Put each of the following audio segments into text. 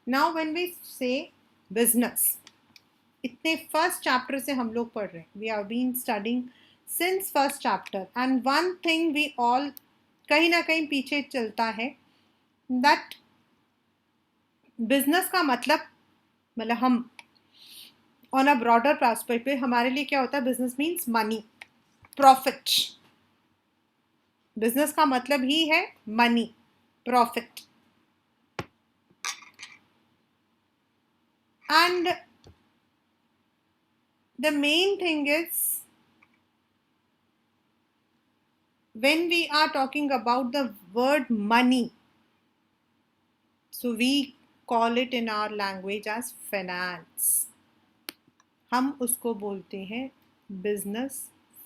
Now when we say business, इतने first chapter से हम लोग पढ़ रहे हैं, we have been studying since first chapter, and one thing we all कहीं ना कहीं पीछे चलता है, दैट बिजनेस का मतलब हम ऑन अ ब्रॉडर पर्सपेक्टिव हमारे लिए क्या होता है, business means money, profit. Business का मतलब ही है money, profit. And the main thing is when we are talking about the word money, so we call it in our language as finance. हम उसको बोलते हैं business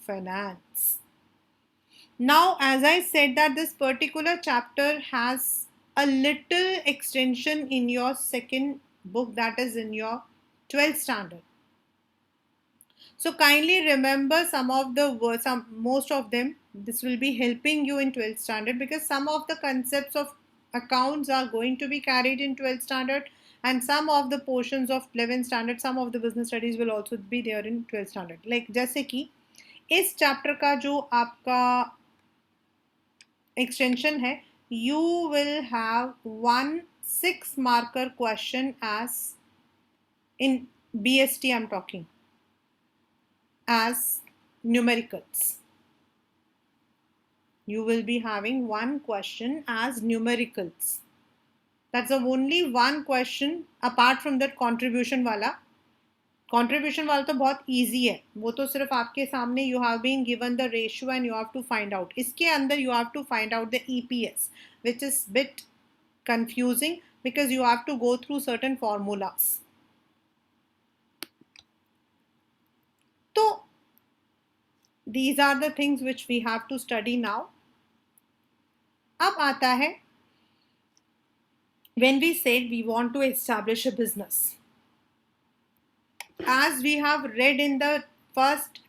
finance. Now, as I said that this particular chapter has a little extension in your second book, that is in your 12th standard. So kindly remember some of the words, most of them. This will be helping you in 12th standard, because some of the concepts of accounts are going to be carried in 12th standard, and some of the portions of 11th standard, some of the business studies will also be there in 12th standard. Like जैसे कि इस chapter का जो आपका extension है, you will have one 6-marker question as in BST I'm talking, as numericals. You will be having one question as numericals. That's the only one question apart from that contribution वाला. Contribution वाला तो बहुत easy है, वो तो सिर्फ आपके सामने you have been given the ratio and you have to find out. इसके अंदर you have to find out the EPS, which is bit confusing because you have to go through certain formulas. So these are the things which we have to study now. अब आता है when we said we want to establish a business. As we have read in the first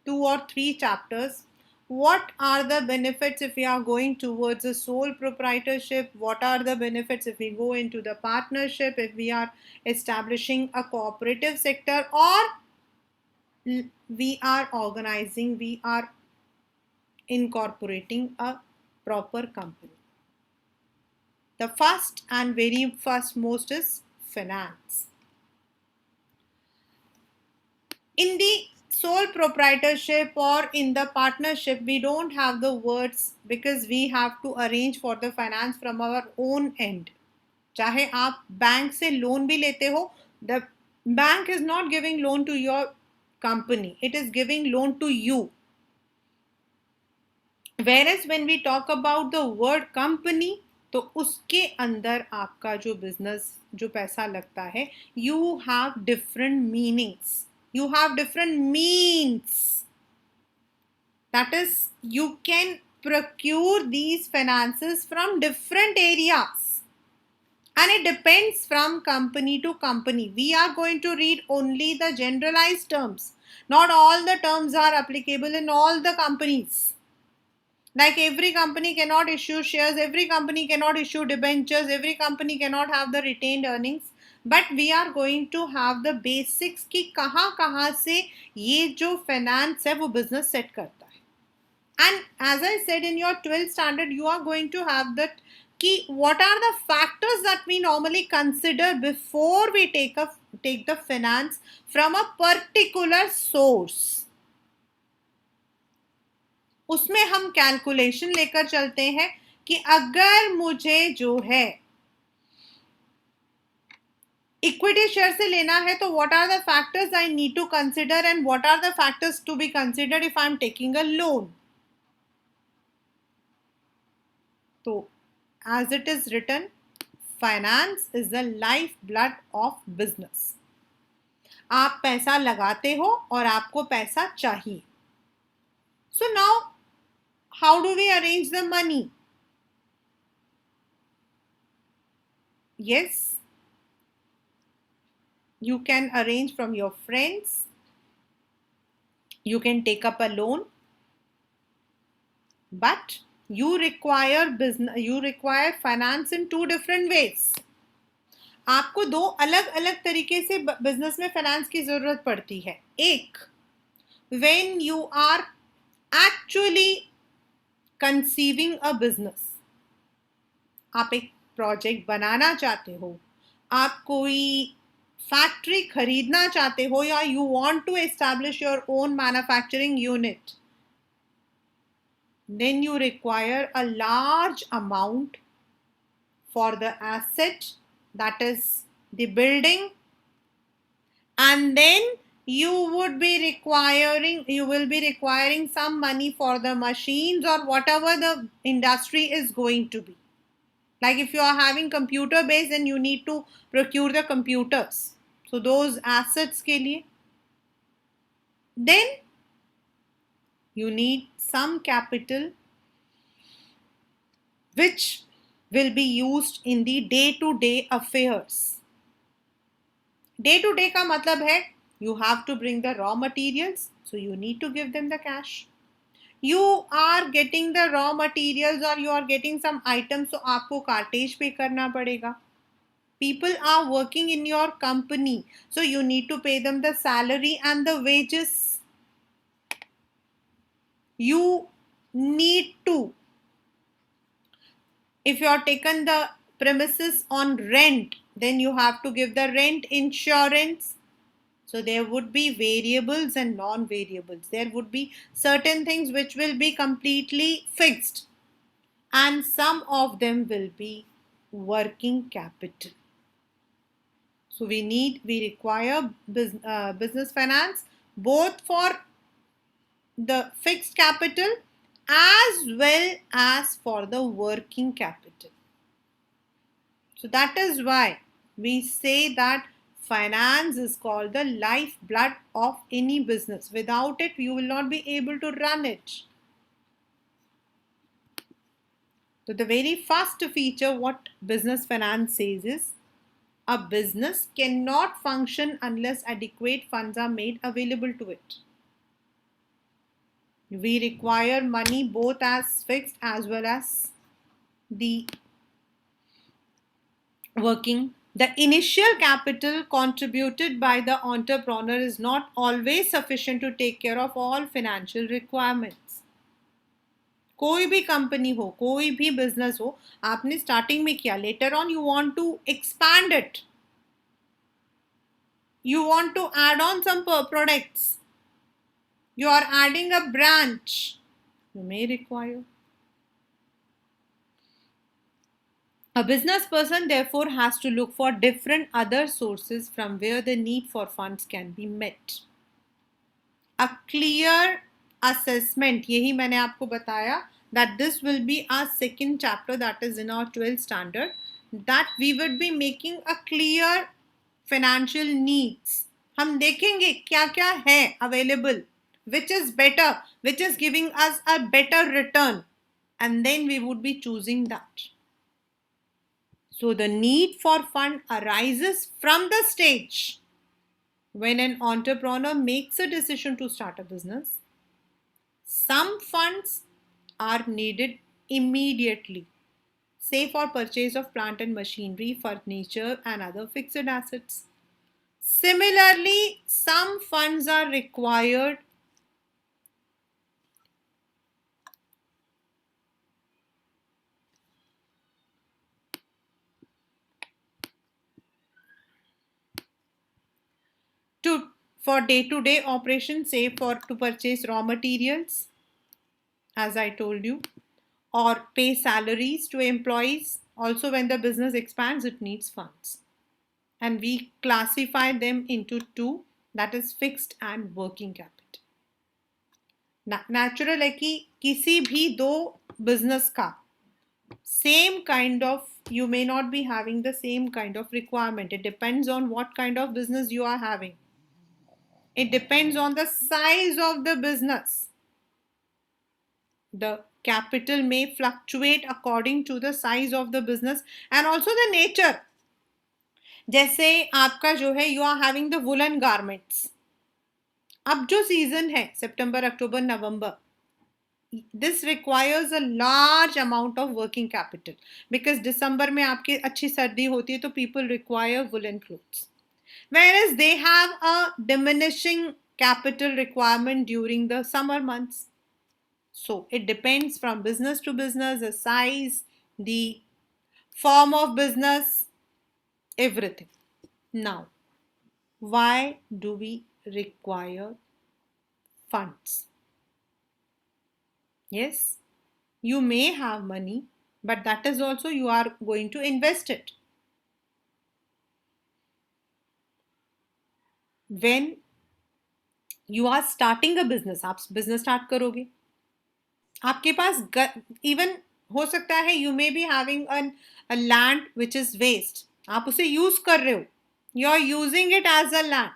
2 or 3 chapters, what are the benefits if we are going towards a sole proprietorship? What are the benefits if we go into the partnership, if we are establishing a cooperative sector, or we are organizing, we are incorporating a proper company? The first and very first most is finance. In the sole proprietorship or in the partnership, we don't have the words because we have to arrange for the finance from our own end. चाहे आप bank से loan भी लेते हो, the bank is not giving loan to your company, it is giving loan to you. Whereas when we talk about the word company, तो उसके अंदर आपका जो बिजनेस, जो पैसा लगता है, you have different meanings, you have different means. That is, you can procure these finances from different areas, and it depends from company to company. We are going to read only the generalized terms. Not all the terms are applicable in all the companies. Like every company cannot issue shares, every company cannot issue debentures, every company cannot have the retained earnings. But we are going to have the basics कि कहाँ कहाँ से ये जो finance है वो business set करता है. And as I said, in your 12th standard, you are going to have that key. What are the factors that we normally consider before we take the finance from a particular source? उसमें हम calculation लेकर चलते हैं कि अगर मुझे जो है इक्विटी शेयर से लेना है, तो what are the factors I need to consider and what are the factors to be considered if I am taking a loan. तो as it is written, finance is the life blood of business. आप पैसा लगाते हो और आपको पैसा चाहिए. So now how do we arrange the money? Yes, you can arrange from your friends, you can take up a loan, but you require finance in two different ways. आपको दो अलग अलग तरीके से बिजनेस में फाइनेंस की जरूरत पड़ती है. एक, when you are actually conceiving a business, आप एक प्रोजेक्ट बनाना चाहते हो, आप कोई फैक्ट्री खरीदना चाहते हो, या you want to establish your own manufacturing unit, then you require a large amount for the asset, that is the building, and then you will be requiring some money for the machines or whatever the industry is going to be. Like if you are having computer base, then you need to procure the computers, so those assets ke liye. Then you need some capital which will be used in the day to day affairs. Day to day का मतलब है you have to bring the raw materials, so you need to give them the cash. You are getting the raw materials or you are getting some items, so आपको cartage पे करना पड़ेगा. People are working in your company, so you need to pay them the salary and the wages. You need to, if you are taken the premises on rent, then you have to give the rent insurance. So there would be variables and non-variables. There would be certain things which will be completely fixed, and some of them will be working capital. So we require business finance both for the fixed capital as well as for the working capital. So that is why we say that finance is called the lifeblood of any business. Without it, you will not be able to run it. So the very first feature what business finance says is, a business cannot function unless adequate funds are made available to it. We require money both as fixed as well as the working. The initial capital contributed by the entrepreneur is not always sufficient to take care of all financial requirements. कोई भी company हो, कोई भी business हो, आपने starting में किया, later on you want to expand it, you want to add on some products, you are adding a branch, you may require. A business person therefore has to look for different other sources from where the need for funds can be met. A clear assessment, यही मैंने आपको बताया, that this will be our second chapter, that is in our 12th standard, that we would be making a clear financial needs. हम देखेंगे क्या क्या है available, which is better, which is giving us a better return, and then we would be choosing that. So the need for fund arises from the stage when an entrepreneur makes a decision to start a business. Some funds are needed immediately, say for purchase of plant and machinery, furniture and other fixed assets. Similarly, some funds are required for day-to-day operations, say to purchase raw materials, as I told you, or pay salaries to employees. Also, when the business expands, it needs funds. And we classify them into two, that is fixed and working capital. Natural है कि किसी भी दो business का same kind of, you may not be having the same kind of requirement. It depends on what kind of business you are having. It depends on the size of the business. The capital may fluctuate according to the size of the business and also the nature. जैसे आपका जो है, you are having the woolen garments. अब जो season है सितंबर, अक्टूबर, नवंबर, this requires a large amount of working capital because दिसंबर में आपकी अच्छी सर्दी होती है तो people require woolen clothes, whereas they have a diminishing capital requirement during the summer months. So it depends from business to business, the size, the form of business, everything. Now, why do we require funds? Yes, you may have money, but that is also you are going to invest it. When you are starting a business, आप business start करोगे, आपके पास even हो सकता है you may be having a land which is waste, आप उसे use कर रहे हो, you are using it as a land,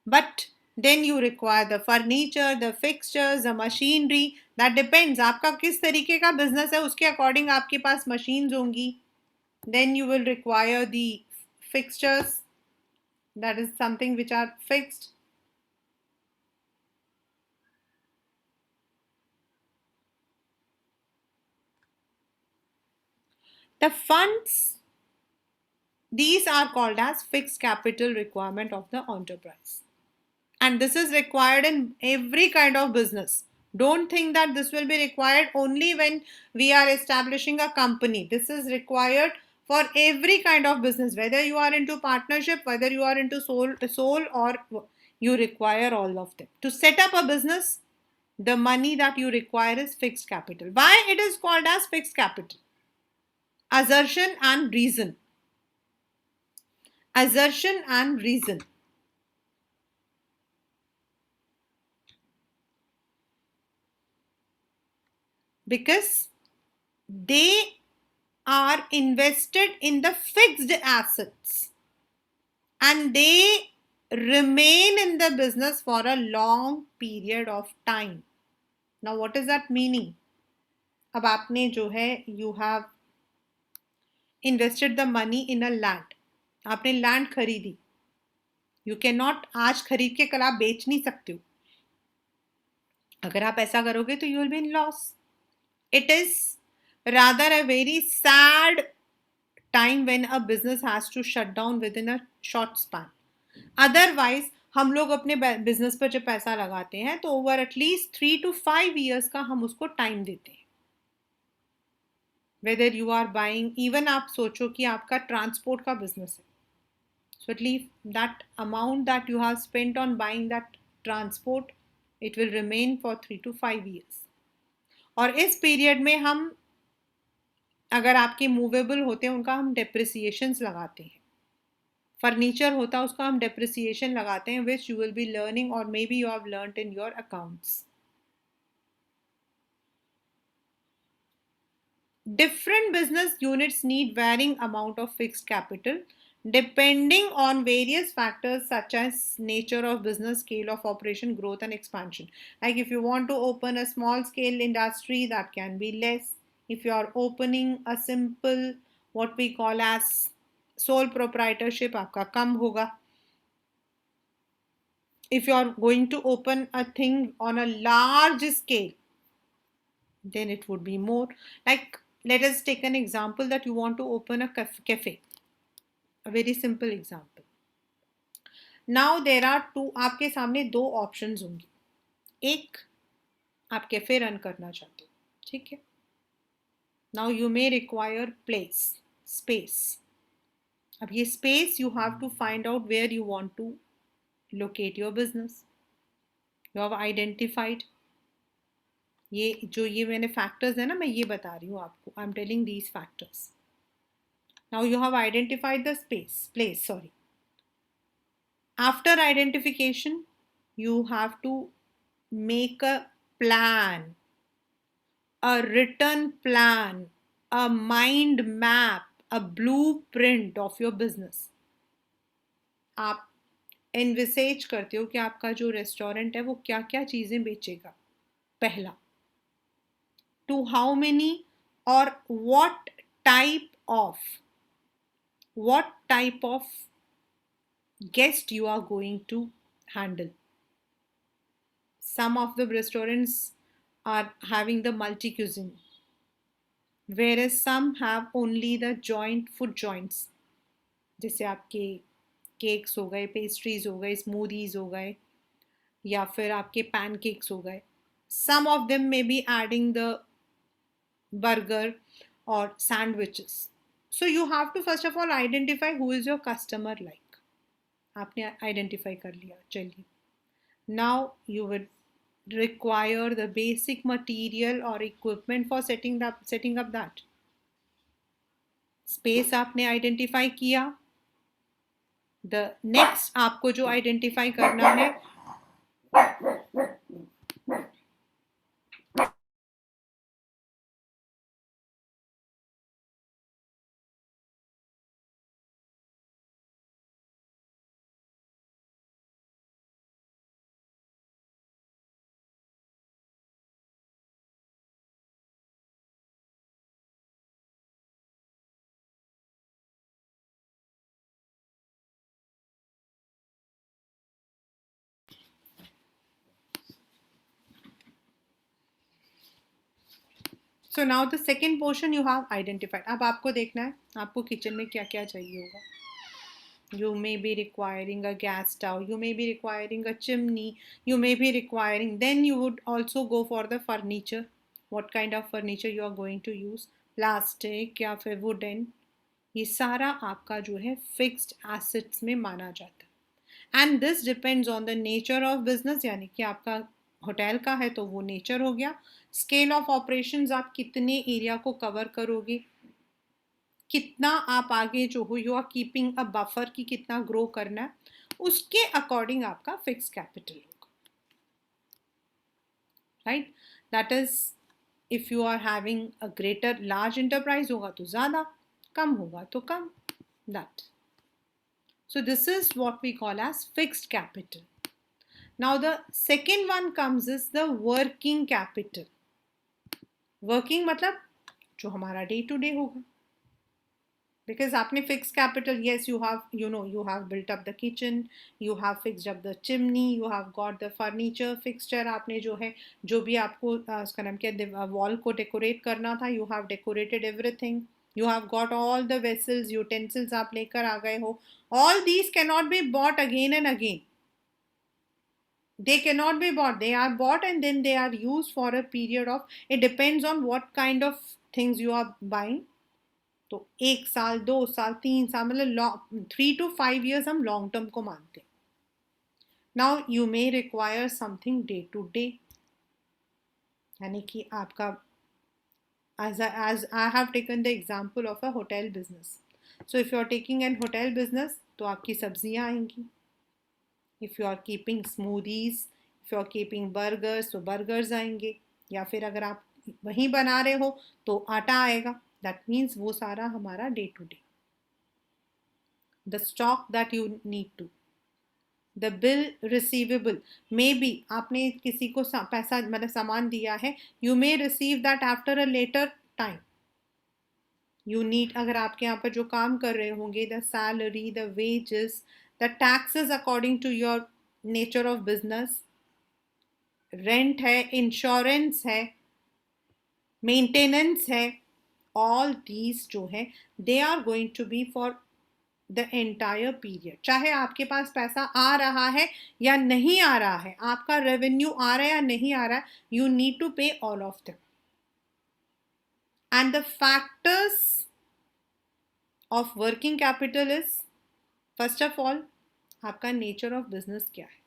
but then you require the furniture, the fixtures, the machinery. That depends आपका किस तरीके का business है उसके according आपके पास machines होंगी. Then you will require the fixtures, that is something which are fixed. The funds, these are called as fixed capital requirement of the enterprise. And this is required in every kind of business. Don't think that this will be required only when we are establishing a company. This is required for every kind of business, whether you are into partnership, whether you are into sole or you require all of them. To set up a business, the money that you require is fixed capital. Why it is called as fixed capital? Assertion and reason. Assertion and reason. Because they are invested in the fixed assets and they remain in the business for a long period of time. Now what is that meaning? अब आपने जो है you have invested the money in a land, आपने land खरीदी, you cannot आज खरीद के कल आप बेच नहीं सकते हो, अगर आप ऐसा करोगे तो you will be in loss. It is rather a very sad time when a business has to shut down within a short span. Otherwise हम लोग अपने बिजनेस पर जब पैसा लगाते हैं तो ओवर एटलीस्ट 3 to 5 years का हम उसको टाइम देते हैं. Whether you are buying, even आप सोचो कि आपका ट्रांसपोर्ट का बिजनेस है, so at least that amount that you have spent on buying that transport, it will remain for 3 to 5 years. और इस पीरियड में हम अगर आपके मूवेबल होते हैं उनका हम डेप्रिसिएशंस लगाते हैं, फर्नीचर होता है उसका हम डेप्रिसिएशन लगाते हैं, which you will be learning और maybe you have learned in your accounts. Different business units need varying amount of fixed capital depending on various factors such as nature of business, scale of operation, growth and expansion. Like if you want to open a small scale industry, that can be less. If you are opening a simple what we call as sole proprietorship, आपका कम होगा. If you are going to open a thing on a large scale, then it would be more. Like let us take an example that you want to open a cafe. A very simple example. Now there are two, आपके सामने दो options होंगे. एक, आप cafe run करना चाहते हो, ठीक है. Now you may require place, space. अब ये space you have to find out where you want to locate your business. You have identified. ये मैंने फैक्टर्स है ना, मैं ये बता रही हूँ आपको. I am telling these factors. Now you have identified the place. After identification, you have to make a plan, a written plan, a mind map, a blueprint of your business. आप envisage करते हो कि आपका जो restaurant है वो क्या क्या चीज़ें बेचेगा. पहला, to how many or what type of guest you are going to handle. Some of the restaurants are having the multi cuisine, whereas some have only the joint food joints, जैसे आपके cakes हो गए, pastries हो गए, smoothies हो गए, या फिर आपके पैनकेक्स हो गए. Some of them may be adding the burger or sandwiches. So you have to first of all identify who is your customer like. आपने identify कर लिया, चलिए. Now you would require the basic material or equipment for setting up that. Space आपने identify किया. The next आपको जो identify करना है, so now the second portion you have identified. अब आपको देखना है आपको किचन में क्या क्या चाहिए होगा. You may be requiring a gas stove, you may be requiring a chimney, you may be requiring, then you would also go for the furniture. What kind of furniture you are going to use, plastic या फिर wooden, ये सारा आपका जो है fixed assets में माना जाता है. And this depends on the nature of business, यानी कि आपका होटल का है तो वो नेचर हो गया. स्केल ऑफ ऑपरेशंस, आप कितने एरिया को कवर करोगे, कितना आप आगे जो हो, you are keeping a buffer की कितना ग्रो करना है, उसके अकॉर्डिंग आपका फिक्स कैपिटल होगा. Right, that is if you are having a greater large enterprise होगा तो ज़्यादा, कम होगा तो कम. That, so this is what we call as fixed capital. Now the second one comes is the working capital. Working मतलब जो हमारा डे टू डे होगा. Because आपने fixed capital, yes, you have, you have built up the kitchen, you have fixed up the chimney, you have got the furniture fixture, आपने जो है जो भी आपको उसका नाम क्या वॉल को डेकोरेट करना था, you have decorated everything, you have got all the vessels, utensils आप लेकर आ गए हो. All these cannot be bought again and again. They cannot be bought. They are bought and then they are used for a period of, it depends on what kind of things you are buying. तो 1 साल 2 साल 3 साल मतलब 3 to 5 years हम long term को मानते हैं. Now you may require something day to day, यानी कि आपका as I have taken the example of a hotel business. So if you are taking an hotel business तो आपकी सब्जियां आएंगी. If you are keeping smoothies, if you are keeping burgers तो burgers आएंगे, या फिर अगर आप वहीं बना रहे हो तो आटा आएगा. That means वो सारा हमारा day to day. The stock that you need to, the bill receivable, maybe आपने किसी को पैसा मतलब सामान दिया है, you may receive that after a later time. You need, अगर आपके यहाँ पर जो काम कर रहे होंगे, the salary, the wages, the taxes according to your nature of business, rent है, insurance है, maintenance है, all these जो है they are going to be for the entire period. चाहे आपके पास पैसा आ रहा है या नहीं आ रहा है, आपका रेवेन्यू आ रहा है या नहीं आ रहा है, you need to pay all of them. And the factors of working capital is, first of all, आपका nature of business क्या है.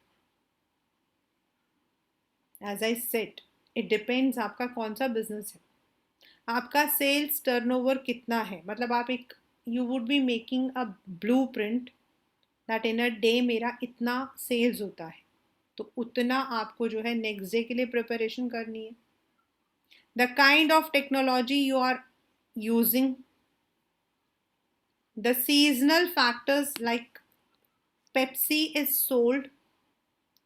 As I said, it depends आपका कौन सा business है, आपका sales turnover कितना है. मतलब आप एक, you would be making a blueprint that in a day मेरा इतना sales होता है, तो उतना आपको जो है next day के लिए preparation करनी है. The kind of technology you are using, the seasonal factors, like Pepsi is sold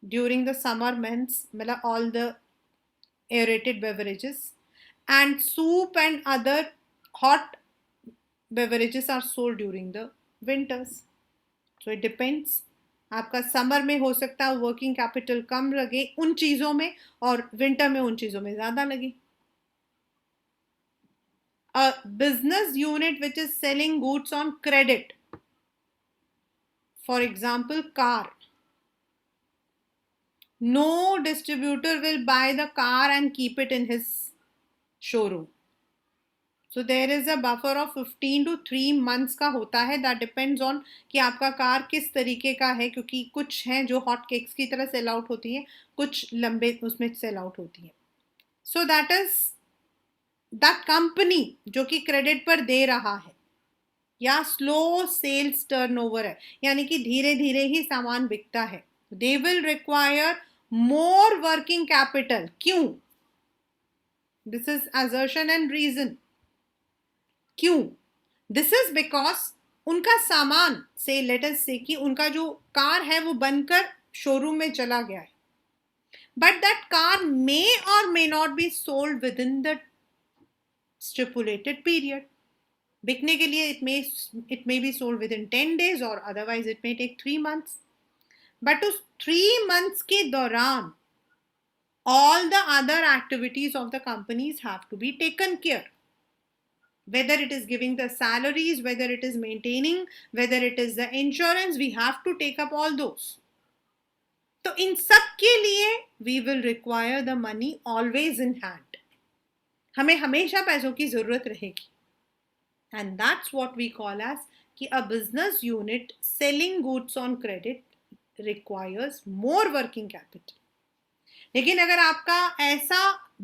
during the summer months, मतलब all the aerated beverages, and soup and other hot beverages are sold during the winters. So it depends. आपका summer में हो सकता है working capital कम लगे उन चीज़ों में, और विंटर में उन चीज़ों में ज़्यादा लगे. A business unit which is selling goods on credit, for example, car. No distributor will buy the car and keep it in his showroom. So there is a buffer of 15 to 3 months का होता है. That depends on कि आपका car किस तरीके का है, क्योंकि कुछ हैं जो हॉट केक्स की तरह सेल आउट होती हैं, कुछ लंबे उसमें सेल आउट होती हैं. So that is that company जो कि क्रेडिट पर दे रहा है या स्लो सेल्स टर्नओवर है, यानी कि धीरे धीरे ही सामान बिकता है, they will require more working capital. क्यों? This is assertion and reason. क्यों? दिस इज बिकॉज उनका सामान से लेट अस से कि उनका जो कार है वो बनकर शोरूम में चला गया है, बट दैट कार मे और may not be sold with in the stipulated period. बिकने के लिए it may be sold within 10 days or otherwise it may take 3 months. But उस 3 months के दौरान all the other activities of the companies have to be taken care. Whether it is giving the salaries, whether it is maintaining, whether it is the insurance, we have to take up all those. तो इन सब के लिए we will require the money always in hand. हमें हमेशा पैसों की जरूरत रहेगी. And that's what we call as कि a business unit selling goods on credit requires more working capital. लेकिन अगर आपका ऐसा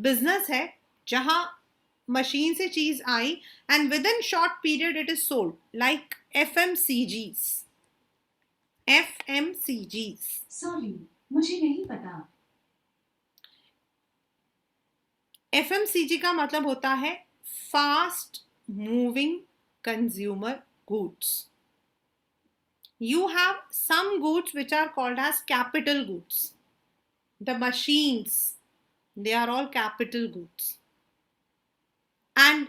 बिजनेस है जहां मशीन से चीज आई and within short period it is sold, like FMCGs. FMCGs. Sorry, मुझे नहीं पता. FMCG का मतलब होता है fast moving consumer goods. You have some goods which are called as capital goods. The machines, they are all capital goods. And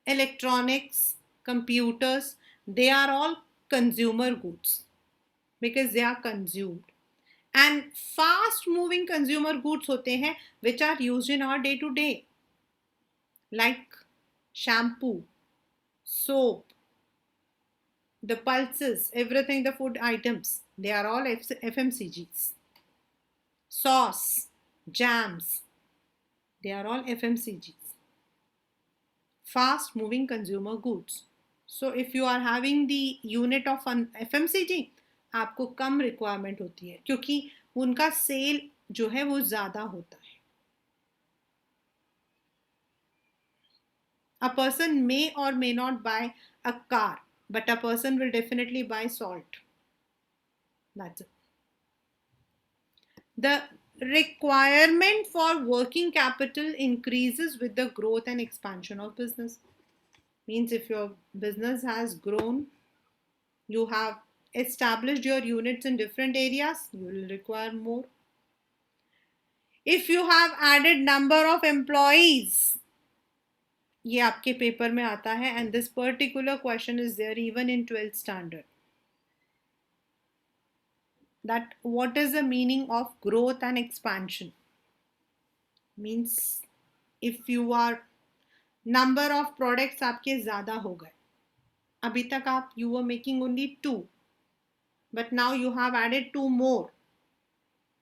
electronics, computers, they are all consumer goods because they are consumed. And fast moving consumer goods होते हैं which are used in our day to day, like shampoo, soap, the pulses, everything, the food items, they are all FMCGs. Sauce, jams, they are all FMCGs. Fast moving consumer goods. So if you are having the unit of an FMCG, आपको कम requirement होती है क्योंकि उनका cell जो है वो ज़्यादा होता है. A person may or may not buy a car, but a person will definitely buy salt. That's it. The requirement for working capital increases with the growth and expansion of business. Means if your business has grown, you have established your units in different areas, you will require more. If you have added number of employees, ये आपके paper में आता है, and this particular question is there even in 12th standard. That what is the meaning of growth and expansion? Means if you are number of products आपके ज़्यादा हो गए, अभी तक आप you were making only 2, but now you have added 2 more,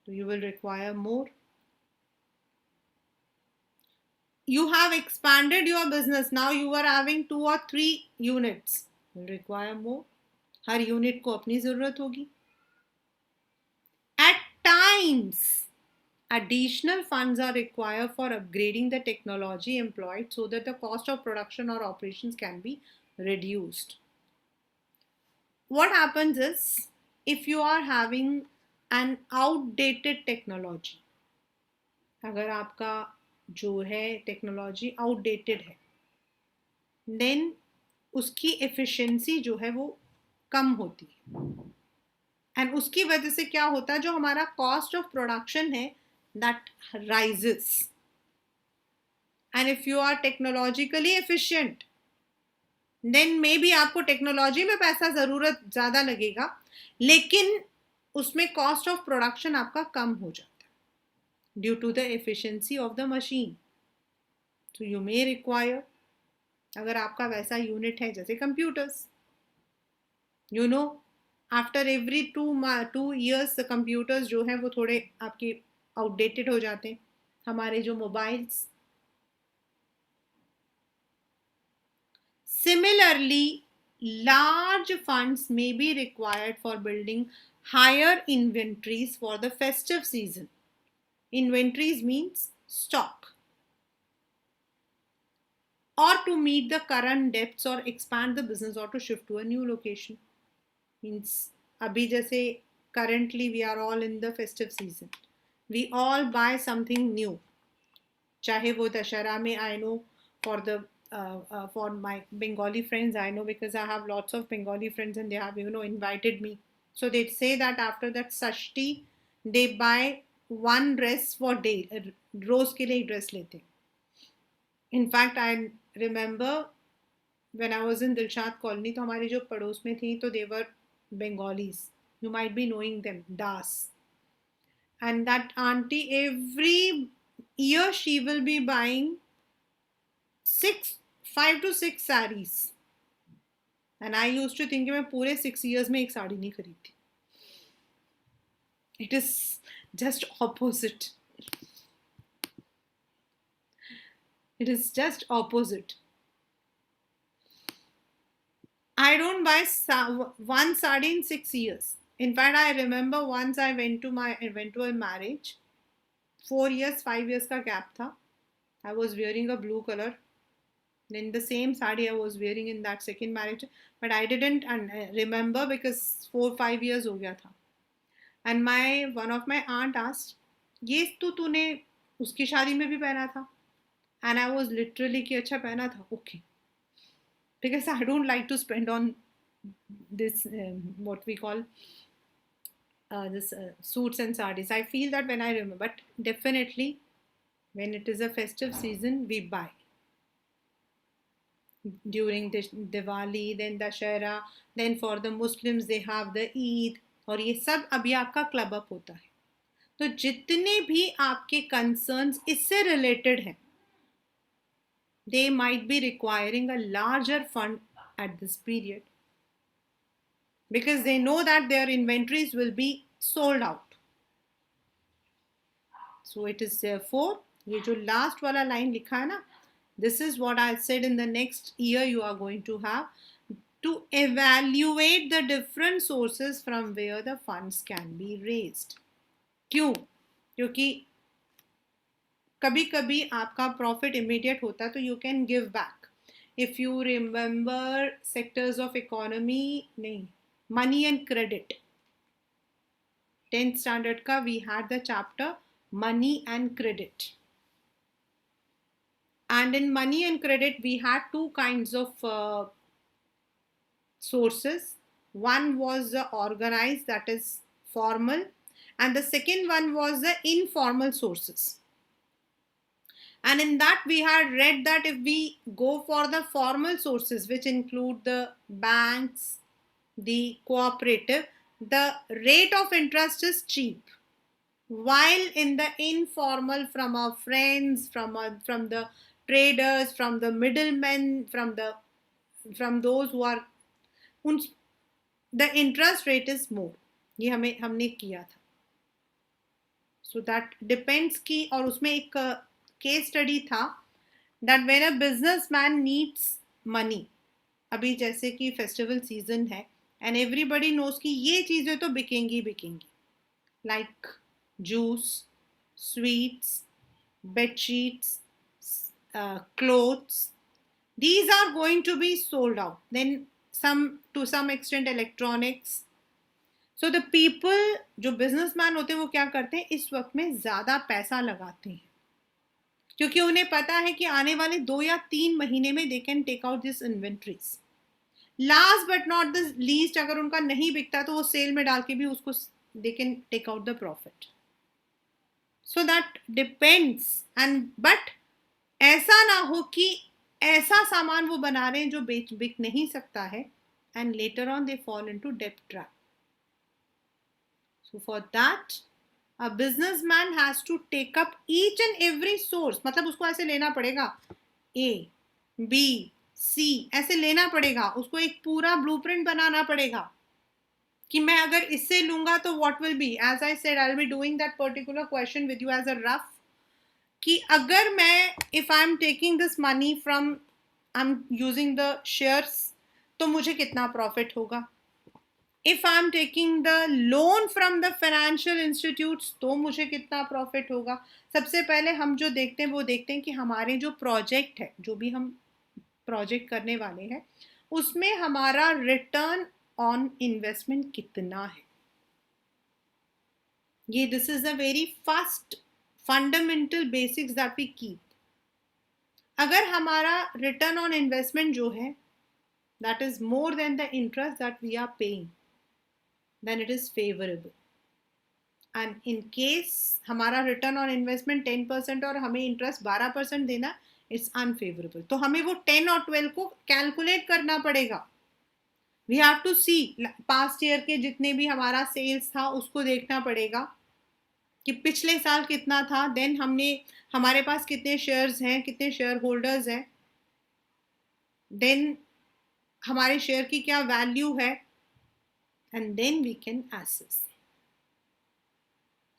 so you will require more. You have expanded your business, now you are having 2 or 3 units, you will require more. Her unit को अपनी ज़रूरत होगी. At times, additional funds are required for upgrading the technology employed so that the cost of production or operations can be reduced. What happens is, if you are having an outdated technology, अगर आपका जो है technology outdated है, then उसकी efficiency जो है वो कम होती है, एंड उसकी वजह से क्या होता है, जो हमारा कॉस्ट ऑफ प्रोडक्शन है that rises. And if you are technologically efficient, then maybe आपको टेक्नोलॉजी में पैसा ज़रूरत ज़्यादा लगेगा, लेकिन उसमें कॉस्ट ऑफ प्रोडक्शन आपका कम हो जाता है due to the efficiency of the machine. So you may require, अगर आपका वैसा यूनिट है जैसे computers, you know after every 2 years computers जो है वो थोड़े आपके आउटडेटेड हो जाते हैं. हमारे जो mobiles. Similarly, large funds may be required for building higher inventories for the festive season. Inventories means stock. Or to meet the current debts or expand the business or to shift to a new location. Means abhi jaise currently we are all in the festive season. We all buy something new. चाहे वो दशहरा में, I know for my Bengali friends, I know because I have lots of Bengali friends and they have invited me. So they say that after that Sashti they buy one dress for day, रोज के लिए dress लेते. In fact, I remember when I was in Dilshad Colony, तो हमारे जो पड़ोस में थी तो they were Bengalis. You might be knowing them, Das. And that auntie every year she will be buying 5 to 6 sarees. And I used to think कि मैं पूरे 6 years में एक साड़ी नहीं खरीदती. It is just opposite. It is just opposite. I don't buy one sari in 6 years. In fact, I remember once I went to a marriage. 4 years, 5 years का gap था. I was wearing a blue color. Then the same sari I was wearing in that second marriage, but I didn't remember because 4-5 years हो गया था. And one of my aunt asked, ये तूने उसकी शादी में भी पहना था? And I was literally कि अच्छा पहना था, okay. Because I don't like to spend on this what we call this suits and sarees. I feel that when I remember, but definitely when it is a festive season, we buy. During Diwali, then Dashera, then for the Muslims they have the Eid, और ये सब अभी आपका club up होता है. तो जितने भी आपके कंसर्न्स इससे रिलेटेड हैं, they might be requiring a larger fund at this period because they know that their inventories will be sold out. So it is therefore, ये जो last वाला line लिखा है ना, this is what I said in the next year you are going to have to evaluate the different sources from where the funds can be raised. क्यों? क्योंकि कभी कभी आपका प्रॉफिट इमीडिएट होता है तो you can give back. If you remember sectors of economy, नहीं, money and credit, 10th standard का we had the chapter money and credit. And in money and credit, we had 2 kinds of sources. One was the organized, that is formal, and the second one was the informal sources. And in that we had read that if we go for the formal sources, which include the banks, the cooperative, the rate of interest is cheap. While in the informal, from our friends, from the traders, from the middlemen, from those who are, the interest rate is more. ये हमने किया था. So that depends की, और उसमें एक case study था that when a businessman needs money, अभी जैसे कि फेस्टिवल सीजन है and everybody knows कि ये चीज़ें तो बिकेंगी, like juice, sweets, bed sheets, clothes, these are going to be sold out. Then to some extent electronics. So the people जो businessman होते हैं वो क्या करते हैं, इस वक्त में ज़्यादा पैसा लगाते हैं क्योंकि उन्हें पता है कि आने वाले 2 या 3 महीने में they can take out this inventories. Last but not the least, अगर उनका नहीं बिकता तो वो सेल में डाल के भी उसको they can take out the profit. So that depends. And but ऐसा ना हो कि ऐसा सामान वो बना रहे हैं जो बिक नहीं सकता है and later on they fall into debt trap. So for that, a businessman has to take up each and every source. मतलब उसको ऐसे लेना पड़ेगा, A, B, C ऐसे लेना पड़ेगा, उसको एक पूरा ब्लूप्रिंट बनाना पड़ेगा कि मैं अगर इससे लूंगा तो what will be. As I said, I'll be doing that particular question with you as a rough. कि अगर मैं if I'm taking this money from I'm using the shares तो मुझे कितना प्रॉफिट होगा. If I'm taking the loan from the financial institutes तो मुझे कितना प्रॉफिट होगा. सबसे पहले हम जो देखते हैं वो देखते हैं कि हमारे जो प्रोजेक्ट है, जो भी हम प्रोजेक्ट करने वाले हैं, उसमें हमारा रिटर्न ऑन इन्वेस्टमेंट कितना है. ये this is a very first fundamental basics that we keep. अगर हमारा रिटर्न ऑन इन्वेस्टमेंट जो है that is more than the interest that we are paying, then it is favorable. And in case हमारा return on investment 10% और हमें interest 12% देना, it's unfavorable. तो हमें वो 10 और 12 को calculate करना पड़ेगा. We have to see past year के जितने भी हमारा sales था उसको देखना पड़ेगा कि पिछले साल कितना था, then हमने हमारे पास कितने shares हैं, कितने शेयर होल्डर्स हैं, then हमारे शेयर की क्या वैल्यू है, and then we can assess.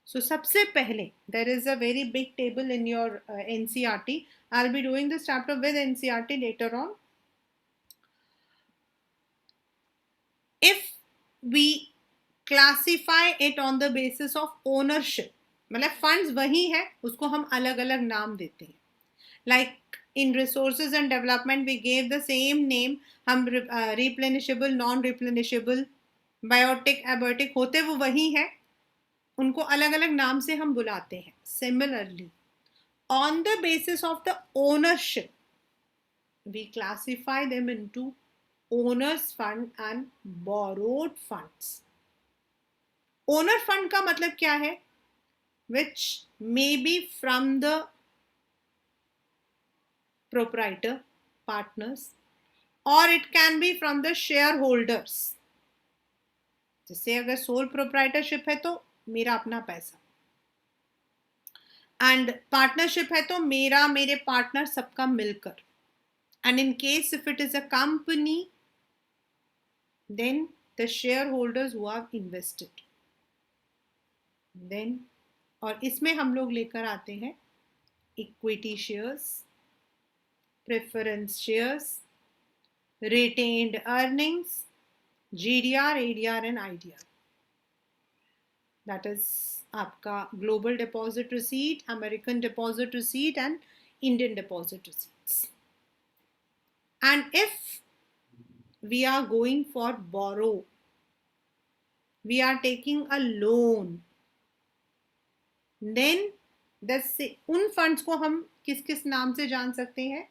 So सबसे पहले there is a very big table in your NCERT. I'll be doing this chapter with NCERT later on. If we classify it on the basis of ownership, मतलब funds वही है, उसको हम अलग अलग नाम देते हैं. Like in resources and development we gave the same name. हम replenishable, non-replenishable, biotic, abiotic होते वो वही है, उनको अलग अलग नाम से हम बुलाते हैं. Similarly, on the basis of the ownership, we classify them into owners fund and borrowed funds. Owner fund का मतलब क्या है? Which may be from the proprietor, partners, or it can be from the shareholders. जैसे अगर sole proprietorship है तो मेरा अपना पैसा, एंड पार्टनरशिप है तो मेरा मेरे पार्टनर सबका मिलकर, and in case if it is a company then the shareholders who have invested. देन और इसमें हम लोग लेकर आते हैं equity shares, preference shares, retained earnings, GDR, ADR and IDR. That is आपका global deposit receipt, American deposit receipt and Indian deposit receipts. And if we are going for borrow, we are taking a loan, then उन funds को हम किस किस नाम से जान सकते हैं?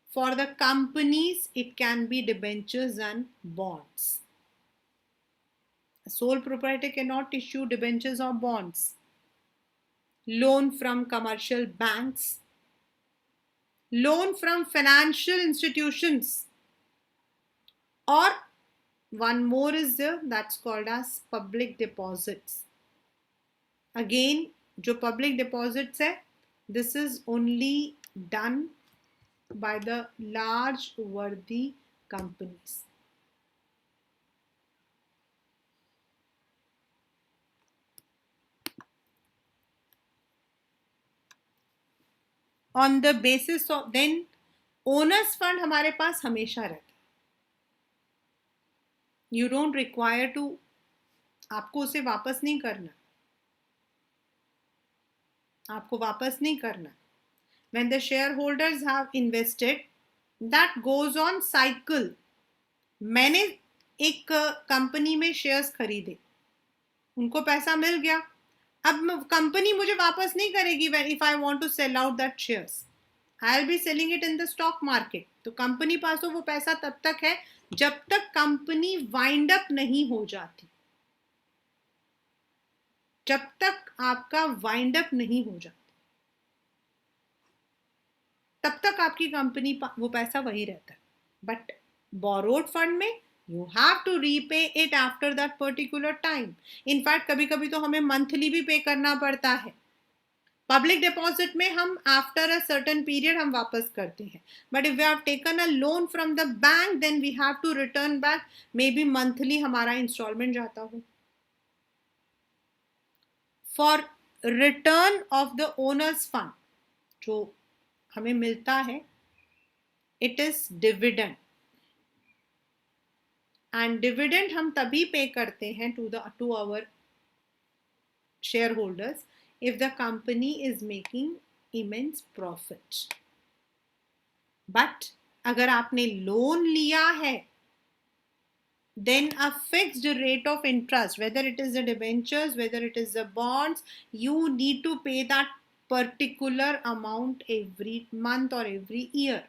For the companies, it can be debentures and bonds. A sole proprietor cannot issue debentures or bonds. Loan from commercial banks. Loan from financial institutions. Or one more is there, that's called as public deposits. Again, जो public deposits है, this is only done by the large worthy companies. On the basis of then owners fund हमारे पास हमेशा रहता है. You don't require to, आपको उसे वापस नहीं करना, आपको वापस नहीं करना. When the shareholders have invested, that goes on cycle. मैंने एक कंपनी में शेयर्स खरीदे, उनको पैसा मिल गया, अब कंपनी मुझे वापस नहीं करेगी. if I want to sell out that shares, I'll be selling it in the stock market. तो कंपनी पास तो वो पैसा तब तक है जब तक कंपनी वाइंड अप नहीं हो जाती. जब तक आपका वाइंड अप नहीं हो जाता तब तक आपकी कंपनी वो पैसा वही रहता है. बट बोरोड फंड में You have to repay it after that particular time. In fact, कभी कभी तो हमें मंथली भी पे करना पड़ता है. पब्लिक डिपॉजिट में हम आफ्टर अ सर्टेन पीरियड हम वापस करते हैं, but if we have taken a loan from the bank then we have to return back, maybe monthly हमारा इंस्टॉलमेंट जाता हो. For return of the owners fund जो हमें मिलता है, it is dividend. And dividend हम तभी pay करते हैं to our shareholders if the company is making immense profit. But अगर आपने लोन लिया है, then a fixed rate of interest, whether it is the debentures, whether it is the bonds, you need to pay that particular amount every month or every year.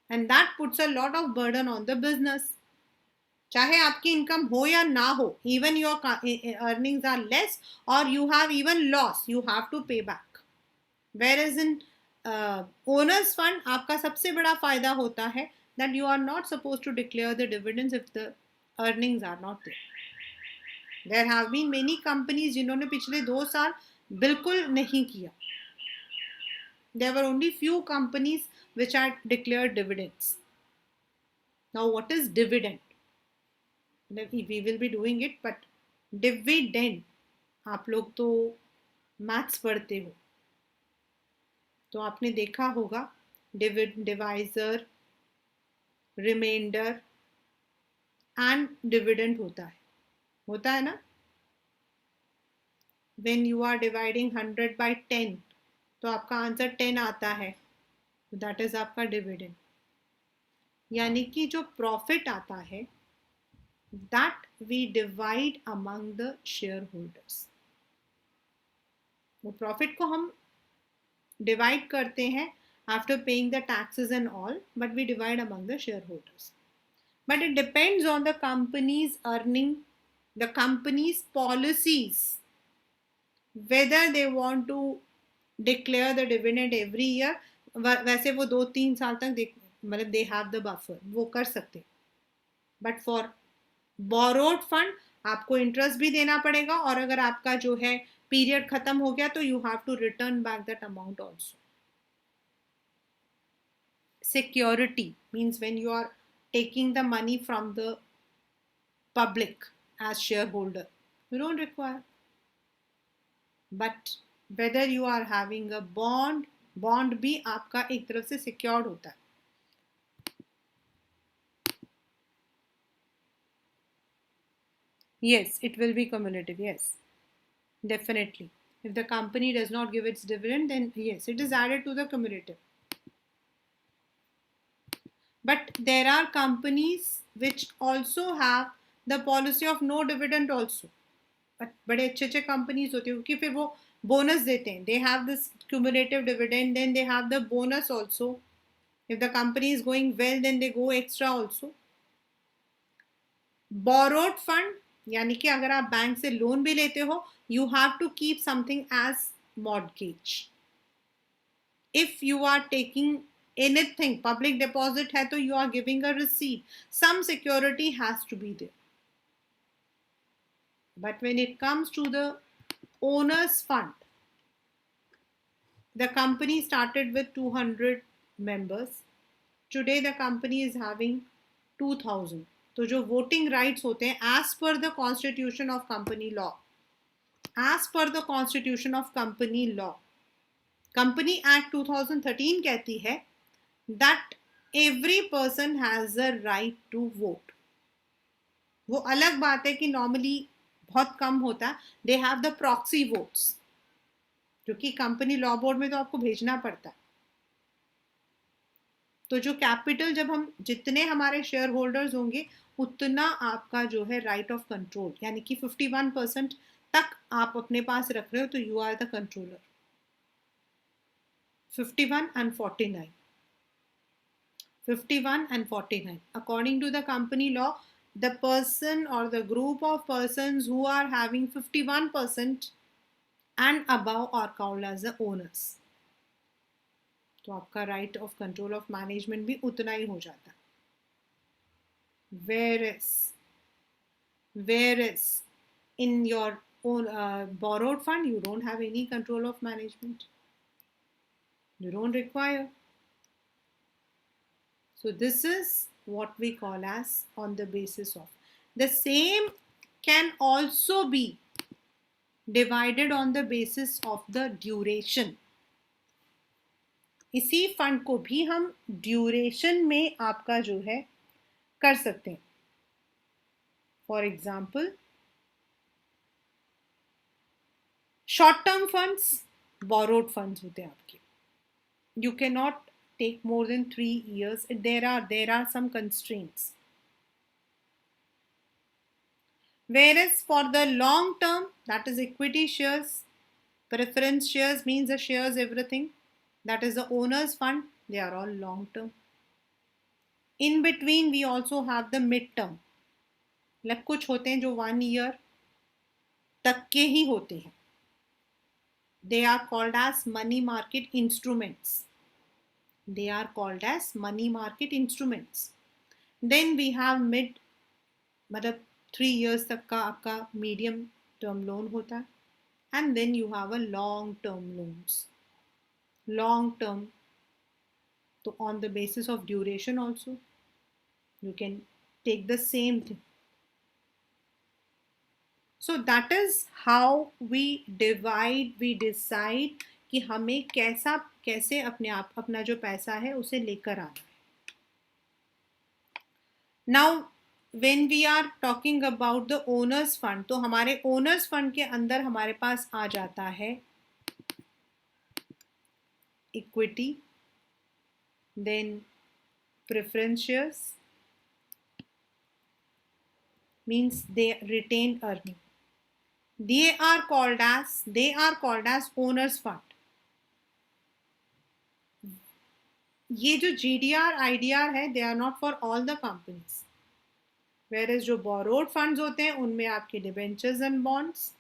And that puts a lot of burden on the business. चाहे आपकी income हो या ना हो, even your earnings are less और you have even loss, you have to pay back. Where is in owners fund आपका सबसे बड़ा फायदा होता है that you are not suppose to declare the dividends if the earnings are not there. There have been many companies जिन्होंने पिछले 2 साल बिल्कुल नहीं किया. There were only few companies which are declared dividends. Now what is dividend? we will be doing it, but dividend आप लोग तो maths पढ़ते हो तो आपने देखा होगा डिवाइजर, रिमाइंडर एंड डिविडेंड होता है ना. when you are dividing 100 by 10 तो आपका आंसर 10 आता है, दैट इज आपका डिविडेंड. यानी कि जो प्रॉफिट आता है that we divide among the shareholders. वो प्रॉफिट को हम डिवाइड करते हैं after paying the taxes and all, but we divide among the shareholders. But it depends on the company's earning, the company's policies, whether they want to declare the dividend every year. वैसे वो 2-3 साल तक मतलब they have the buffer, वो कर सकते. But for borrowed fund आपको interest भी देना पड़ेगा, और अगर आपका जो है पीरियड खत्म हो गया तो you have to return back that amount also. Security means when you are taking the money from the public as shareholder, you don't require. But whether you are having a bond भी आपका एक तरफ से secured होता है. Yes, it will be cumulative. Yes, definitely. If the company does not give its dividend, then yes, it is added to the cumulative. But there are companies which also have the policy of no dividend also. But बड़े अच्छे companies होते हैं क्योंकि फिर वो bonus देते हैं. They have this cumulative dividend, then they have the bonus also. If the company is going well, then they go extra also. Borrowed fund यानी कि अगर आप बैंक से लोन भी लेते हो, you have to keep something as mortgage. If you are taking anything, public deposit है तो you are giving a receipt, some security has to be there. But when it comes to the owners fund, the company started with 200 members. Today the company is having 2000. तो जो voting rights होते हैं as per the constitution of company law, company act 2013 कहती है that every person has a right to vote. वो अलग बात है कि नॉर्मली बहुत कम होता है. They have the proxy votes, जो कि कंपनी लॉ बोर्ड में तो आपको भेजना पड़ता है. तो जो कैपिटल, जब हम जितने हमारे शेयर होल्डर्स होंगे उतना आपका जो है राइट ऑफ कंट्रोल, यानी कि 51% तक आप अपने पास रख रहे हो तो you are the controller. 51 and 49. 51 and 49. According to the company law, the person or the group of persons who are having 51% and above are called as the owners. तो आपका right of control of management भी उतना ही हो जाता है. Whereas in your own borrowed fund, you don't have any control of management. You don't require. So this is what we call as on the basis of. The same can also be divided on the basis of the duration. इसी fund को भी हम duration में आपका जो है कर सकते हैं. For example, short term funds borrowed funds होते हैं आपके. You cannot take more than 3 years. There are some constraints. Whereas for the long term, that is equity shares, preference shares means the shares everything. That is the owner's fund. They are all long term. In between, we also have the mid term. like कुछ होते हैं जो 1 year तक के ही होते हैं. They are called as money market instruments. They are called as money market instruments. Then we have mid, मतलब 3 years तक का आपका मीडियम टर्म लोन होता है. And then you have a long term loans. Long term, तो on the basis of duration also you can take the same thing. So that is how we divide, we decide कि हमें कैसे अपने आप अपना जो पैसा है उसे लेकर आना है. Now when we are talking about the owners fund, तो हमारे owners fund के अंदर हमारे पास आ जाता है equity, then preference shares, means they retained earning. They are called as owners fund. ये जो GDR IDR है, they are not for all the companies. Whereas जो borrowed funds होते हैं उनमें आपके debentures and bonds,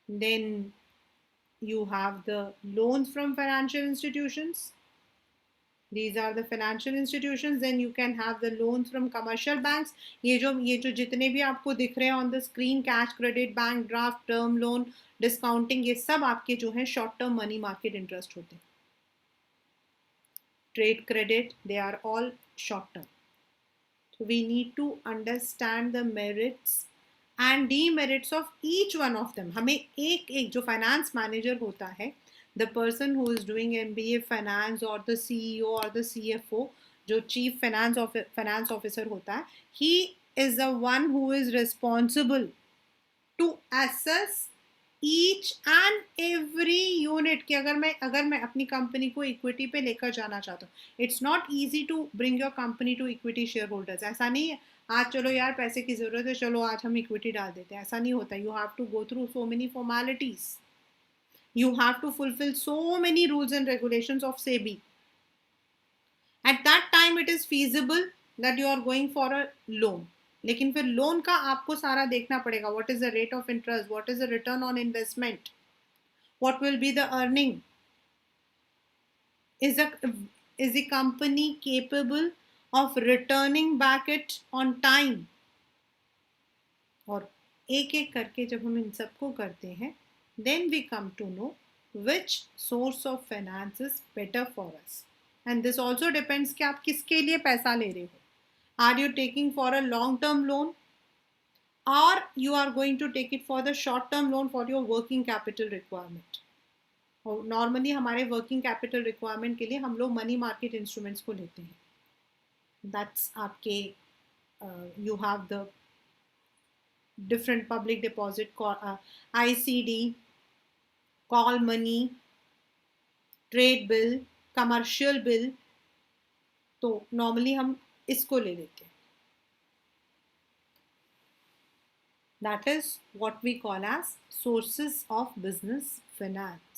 then you have the loans from financial institutions. These are the financial institutions. Then you can have the loans from commercial banks. ये जो जितने भी आपको दिख रहे हैं on the screen, cash, credit, bank draft, term loan, discounting, ये सब आपके जो है short term money market interest होते हैं. Trade credit, they are all short term. So we need to understand the merits and demerits of each one of them. हमें एक जो finance manager होता है, the person who is doing MBA finance or the CEO or the CFO, जो chief finance officer होता है, he is the one who is responsible to assess each and every unit कि अगर मैं अपनी company को इक्विटी पे लेकर जाना चाहता हूँ. It's not easy to bring your company to equity shareholders. ऐसा नहीं है आज चलो यार पैसे की जरूरत है, चलो आज हम इक्विटी डाल देते हैं. ऐसा नहीं होता. You have to go through so many formalities. You have to fulfill so many rules and regulations of SEBI. At that time it is feasible that you are going for a loan. लेकिन फिर loan का आपको सारा देखना पड़ेगा. What is the rate of interest? What is the return on investment? What will be the earning? Is the company capable of returning back it on time? और एक एक करके जब हम इन सबको करते हैं, then we come to know which source of finance is better for us. And this also depends कि आप किसके लिए पैसा ले रहे हो. Are you taking for a long term loan or you are going to take it for the short term loan for your working capital requirement? और normally हमारे वर्किंग कैपिटल रिक्वायरमेंट के लिए हम लोग मनी मार्केट इंस्ट्रूमेंट्स को लेते हैं. That's आपके you have the different public deposit, ICD, call money, trade bill, commercial bill. तो normally हम इसको ले लेते हैं. That is what we call as sources of business finance.